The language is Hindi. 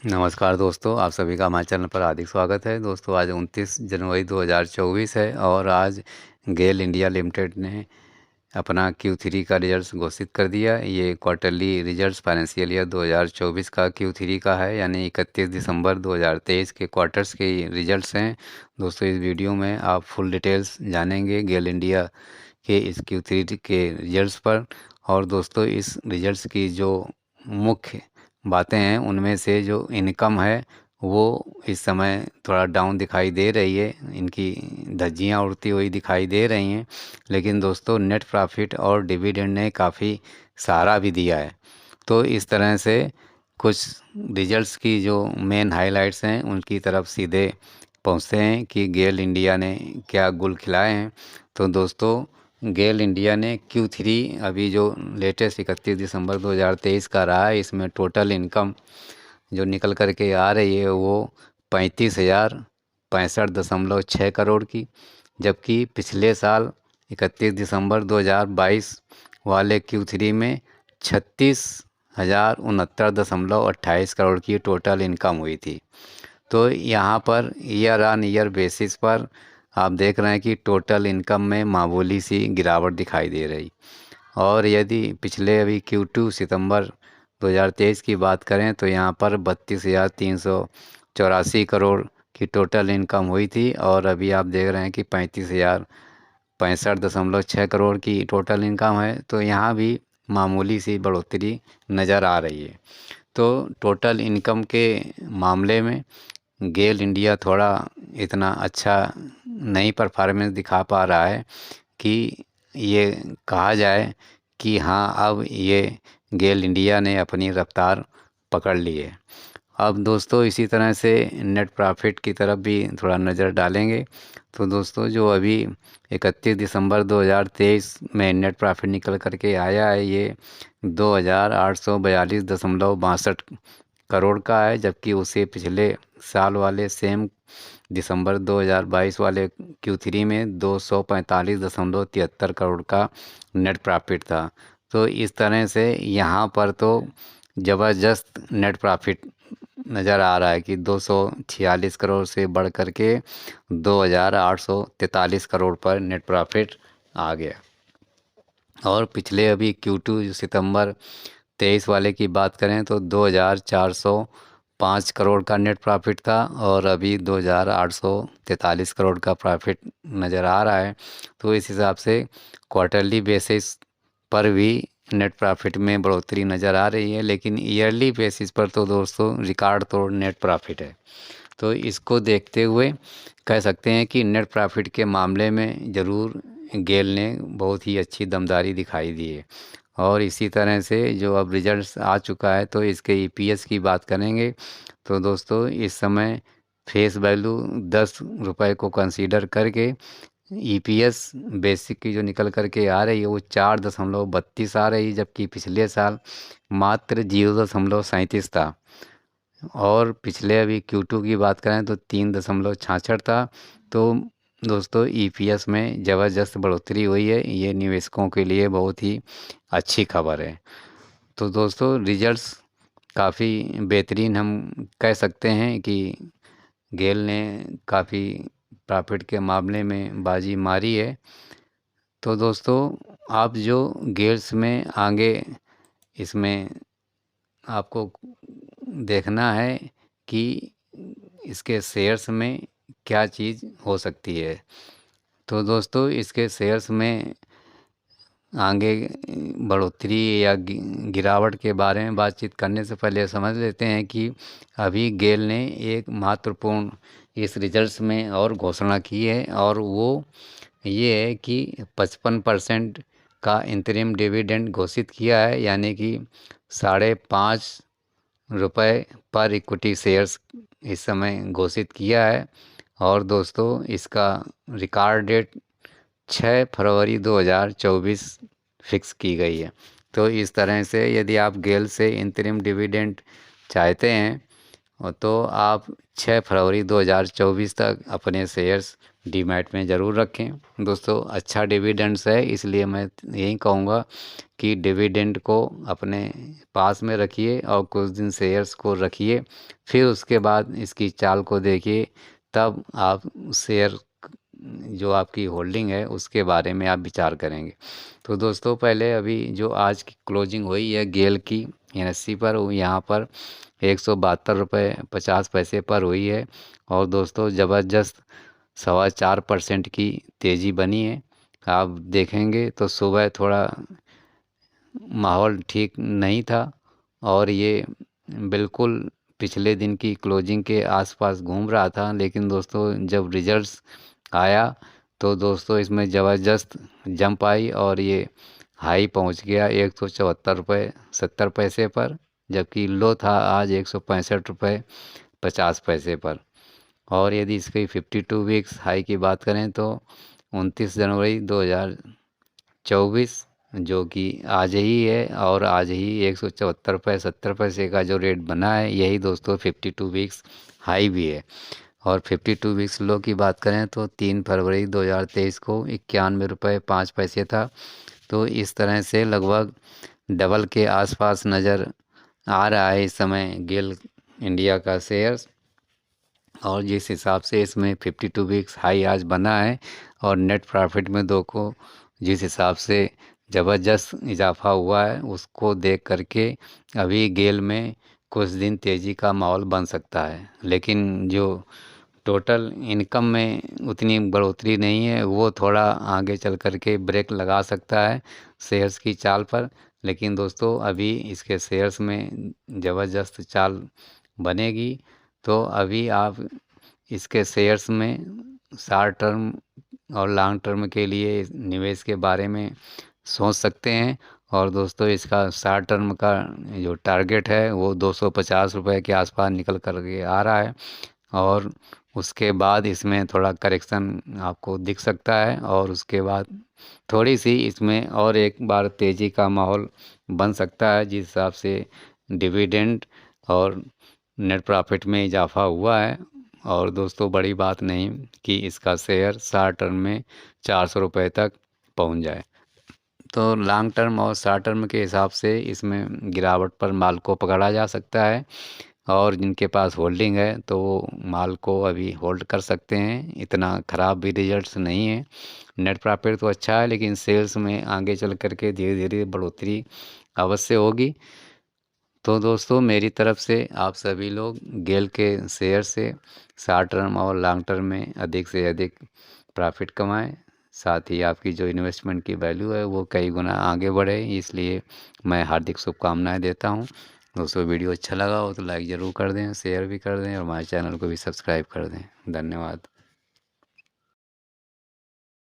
नमस्कार दोस्तों, आप सभी का हमारे चैनल पर हार्दिक स्वागत है। दोस्तों, आज 29 जनवरी 2024 है और आज गेल इंडिया लिमिटेड ने अपना Q3 का रिजल्ट्स घोषित कर दिया। ये क्वार्टरली रिजल्ट्स फाइनेंशियल ईयर 2024 का Q3 का है, यानी 31 दिसंबर 2023 के क्वार्टर्स के रिजल्ट्स हैं। दोस्तों, इस वीडियो में आप फुल डिटेल्स जानेंगे गेल इंडिया के इस Q3 के रिजल्ट्स पर। और दोस्तों, इस रिजल्ट्स की जो मुख्य बातें हैं उनमें से जो इनकम है वो इस समय थोड़ा डाउन दिखाई दे रही है, इनकी धज्जियाँ उड़ती हुई दिखाई दे रही हैं। लेकिन दोस्तों, नेट प्रॉफिट और डिविडेंड ने काफ़ी सहारा भी दिया है। तो इस तरह से कुछ रिजल्ट्स की जो मेन हाइलाइट्स हैं उनकी तरफ सीधे पहुंचते हैं कि गेल इंडिया ने क्या गुल खिलाए हैं। तो दोस्तों, गेल इंडिया ने Q3 अभी जो लेटेस्ट 31 दिसंबर 2023 का रहा है, इसमें टोटल इनकम जो निकल कर के आ रही है वो 35,065.6 करोड़ की। जबकि पिछले साल 31 दिसंबर 2022 वाले Q3 में 36,069.28 करोड़ की टोटल इनकम हुई थी। तो यहाँ per year on year basis पर आप देख रहे हैं कि टोटल इनकम में मामूली सी गिरावट दिखाई दे रही। और यदि पिछले अभी Q2 सितंबर 2023 की बात करें तो यहाँ पर 32,384 करोड़ की टोटल इनकम हुई थी, और अभी आप देख रहे हैं कि 35,065.6 करोड़ की टोटल इनकम है। तो यहाँ भी मामूली सी बढ़ोतरी नज़र आ रही है। तो टोटल इनकम के मामले में गेल इंडिया थोड़ा इतना अच्छा नहीं परफॉर्मेंस दिखा पा रहा है कि ये कहा जाए कि हाँ, अब ये गेल इंडिया ने अपनी रफ्तार पकड़ ली है। अब दोस्तों, इसी तरह से नेट प्रॉफिट की तरफ भी थोड़ा नज़र डालेंगे। तो दोस्तों, जो अभी 31 दिसंबर 2023 में नेट प्रॉफिट निकल करके आया है, ये 2,842.62 करोड़ का है। जबकि उसे पिछले साल वाले सेम दिसंबर 2022 वाले Q3 में 245.73 करोड़ का नेट प्रॉफिट था। तो इस तरह से यहाँ पर तो ज़बरदस्त नेट प्रॉफिट नज़र आ रहा है कि 246 करोड़ से बढ़ कर के 2,843 करोड़ पर नेट प्रॉफिट आ गया। और पिछले अभी Q2 जो सितंबर 23 वाले की बात करें तो 2,405 करोड़ का नेट प्रॉफिट था, और अभी 2,843 करोड़ का प्रॉफिट नज़र आ रहा है। तो इस हिसाब से क्वार्टरली बेसिस पर भी नेट प्रॉफिट में बढ़ोतरी नज़र आ रही है। लेकिन ईयरली बेसिस पर तो दोस्तों रिकॉर्ड तोड़ नेट प्रॉफिट है। तो इसको देखते हुए कह सकते हैं कि नेट प्रॉफिट के मामले में ज़रूर गेल ने बहुत ही अच्छी दमदारी दिखाई दी है। और इसी तरह से जो अब रिजल्ट्स आ चुका है तो इसके EPS की बात करेंगे तो दोस्तों, इस समय फेस वैल्यू 10 रुपए को कंसीडर करके EPS बेसिक की जो निकल करके आ रही है वो 4.32 आ रही है। जबकि पिछले साल मात्र 0.37 था। और पिछले अभी Q2 की बात करें तो 3.66 था। तो दोस्तों, EPS में ज़बरदस्त बढ़ोतरी हुई है, ये निवेशकों के लिए बहुत ही अच्छी खबर है। तो दोस्तों, रिजल्ट्स काफ़ी बेहतरीन हम कह सकते हैं कि गेल ने काफ़ी प्रॉफिट के मामले में बाजी मारी है। तो दोस्तों, आप जो गेल्स में आगे इसमें आपको देखना है कि इसके शेयर्स में क्या चीज़ हो सकती है। तो दोस्तों, इसके शेयर्स में आगे बढ़ोतरी या गिरावट के बारे में बातचीत करने से पहले समझ लेते हैं कि अभी गेल ने एक महत्वपूर्ण इस रिजल्ट्स में और घोषणा की है, और वो ये है कि 55% का इंतरिम डिविडेंड घोषित किया है, यानी कि 5.5 रुपये पर इक्विटी शेयर्स इस समय घोषित किया है। और दोस्तों, इसका रिकॉर्ड डेट 6 फरवरी 2024 फिक्स की गई है। तो इस तरह से यदि आप गेल से इंतरिम डिविडेंड चाहते हैं और तो आप 6 फरवरी 2024 तक अपने शेयर्स डीमैट में ज़रूर रखें दोस्तों। अच्छा डिविडेंड्स है, इसलिए मैं यही कहूँगा कि डिविडेंड को अपने पास में रखिए और कुछ दिन शेयर्स को रखिए, फिर उसके बाद इसकी चाल को देखिए, तब आप शेयर जो आपकी होल्डिंग है उसके बारे में आप विचार करेंगे। तो दोस्तों पहले अभी जो आज की क्लोजिंग हुई है गेल की एनएससी पर, वो यहाँ पर 172 रुपये 50 पैसे पर हुई है। और दोस्तों ज़बरदस्त 4.25% की तेज़ी बनी है। आप देखेंगे तो सुबह थोड़ा माहौल ठीक नहीं था और ये बिल्कुल पिछले दिन की क्लोजिंग के आसपास घूम रहा था, लेकिन दोस्तों जब रिजल्ट्स आया तो दोस्तों इसमें ज़बरदस्त जंप आई और ये हाई पहुंच गया 174 रुपये 70 पैसे पर, जबकि लो था आज 165 रुपये 50 पैसे पर। और यदि इसकी 52 वीक्स हाई की बात करें तो 29 जनवरी 2024, जो कि आज ही है, और आज ही 174 रुपये 70 पैसे का जो रेट बना है, यही दोस्तों 52 वीक्स हाई भी है। और 52 वीक्स लो की बात करें तो 3 फरवरी 2023 को 91 रुपये 5 पैसे था। तो इस तरह से लगभग डबल के आसपास नज़र आ रहा है इस समय गेल इंडिया का शेयर्स। और जिस हिसाब से इसमें 52 वीक्स हाई आज बना है और नेट प्रॉफिट में दो को जिस हिसाब से ज़बरदस्त इजाफा हुआ है, उसको देख करके अभी गेल में कुछ दिन तेज़ी का माहौल बन सकता है। लेकिन जो टोटल इनकम में उतनी बढ़ोतरी नहीं है, वो थोड़ा आगे चल कर के ब्रेक लगा सकता है शेयर्स की चाल पर। लेकिन दोस्तों अभी इसके शेयर्स में ज़बरदस्त चाल बनेगी, तो अभी आप इसके शेयर्स में शॉर्ट टर्म और लॉन्ग टर्म के लिए निवेश के बारे में सोच सकते हैं। और दोस्तों इसका शॉर्ट टर्म का जो टारगेट है वो 250 रुपये के आसपास निकल कर के आ रहा है, और उसके बाद इसमें थोड़ा करेक्शन आपको दिख सकता है, और उसके बाद थोड़ी सी इसमें और एक बार तेज़ी का माहौल बन सकता है, जिस हिसाब से डिविडेंड और नेट प्रॉफिट में इजाफा हुआ है। और दोस्तों बड़ी बात नहीं कि इसका शेयर शॉर्ट टर्म में 400 रुपये तक पहुंच जाए। तो लॉन्ग टर्म और शॉर्ट टर्म के हिसाब से इसमें गिरावट पर माल को पकड़ा जा सकता है, और जिनके पास होल्डिंग है तो वो माल को अभी होल्ड कर सकते हैं, इतना ख़राब भी रिजल्ट्स नहीं है। नेट प्रॉफिट तो अच्छा है, लेकिन सेल्स में आगे चल कर के धीरे धीरे बढ़ोतरी अवश्य होगी। तो दोस्तों मेरी तरफ से आप सभी लोग गेल के शेयर से शॉर्ट टर्म और लॉन्ग टर्म में अधिक से अधिक प्रॉफिट कमाएं, साथ ही आपकी जो इन्वेस्टमेंट की वैल्यू है वो कई गुना आगे बढ़े, इसलिए मैं हार्दिक शुभकामनाएं देता हूं। दोस्तों वीडियो अच्छा लगा हो तो लाइक ज़रूर कर दें, शेयर भी कर दें और हमारे चैनल को भी सब्सक्राइब कर दें। धन्यवाद।